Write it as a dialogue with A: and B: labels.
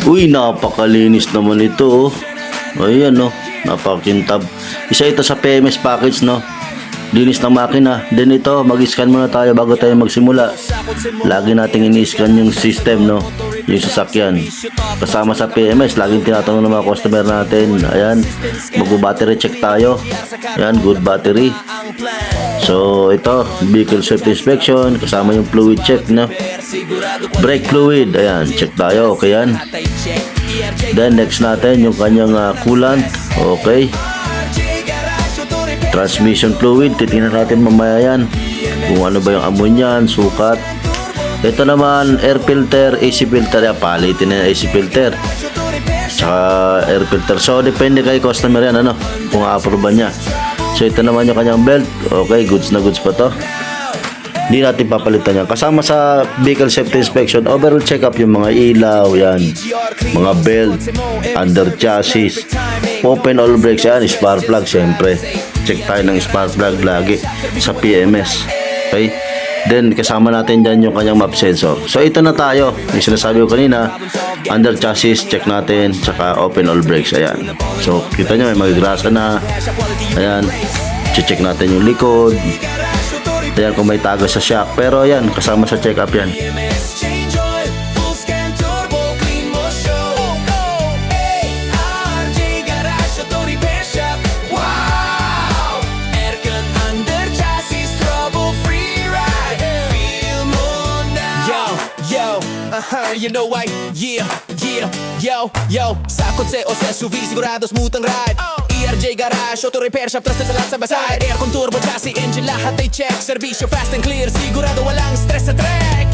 A: Uy, napakalinis naman ito, oh. Ayan, no. Napakakintab. Isa ito sa PMS package, no. Linis ng makina. Then ito, mag-scan muna tayo bago tayo magsimula. Lagi nating ini-scan yung system, no. Yung sasakyan. Kasama sa PMS, laging tinatanong ng mga customer natin. Ayan, mag-battery check tayo. Ayan, good battery. So, ito, vehicle safety inspection. Kasama yung fluid check, no. Brake fluid. Ayan, check tayo. Okay yan. Then, next natin, yung kanyang coolant. Okay. Transmission fluid, titingnan natin mamaya yan kung ano ba yung amoy niyan, sukat. Ito naman, air filter, AC filter. Yan, palitin na yung AC filter tsaka air filter. So, depende kay customer yan, ano, kung a-approve niya. So, ito naman yung kanyang belt. Okay, goods na goods pa to. Hindi natin papalitan yan. Kasama sa vehicle safety inspection, overall check up yung mga ilaw, yan, mga belt, under chassis, open all brakes, yan, spark plug, syempre. Check tayo ng spark plug lagi sa PMS. Okay? Then, kasama natin dyan yung kanyang map sensor. So, ito na tayo. Yung sinasabi ko kanina, under chassis, check natin, tsaka open all brakes. Ayan. So, kita nyo, may magigrasa na. Ayan. Check natin yung likod. Ayan, kung may tago sa shock. Pero, ayan, kasama sa check up yan.
B: You know why? Yeah, yo Sa kotse o sa SUV, sigurado smooth ang ride. ERJ Garage, auto repair shop, trusted sa lahat sa basay. Aircon, turbo, chassis, engine, lahat ay check. Servisyo fast and clear, sigurado walang stress sa trek.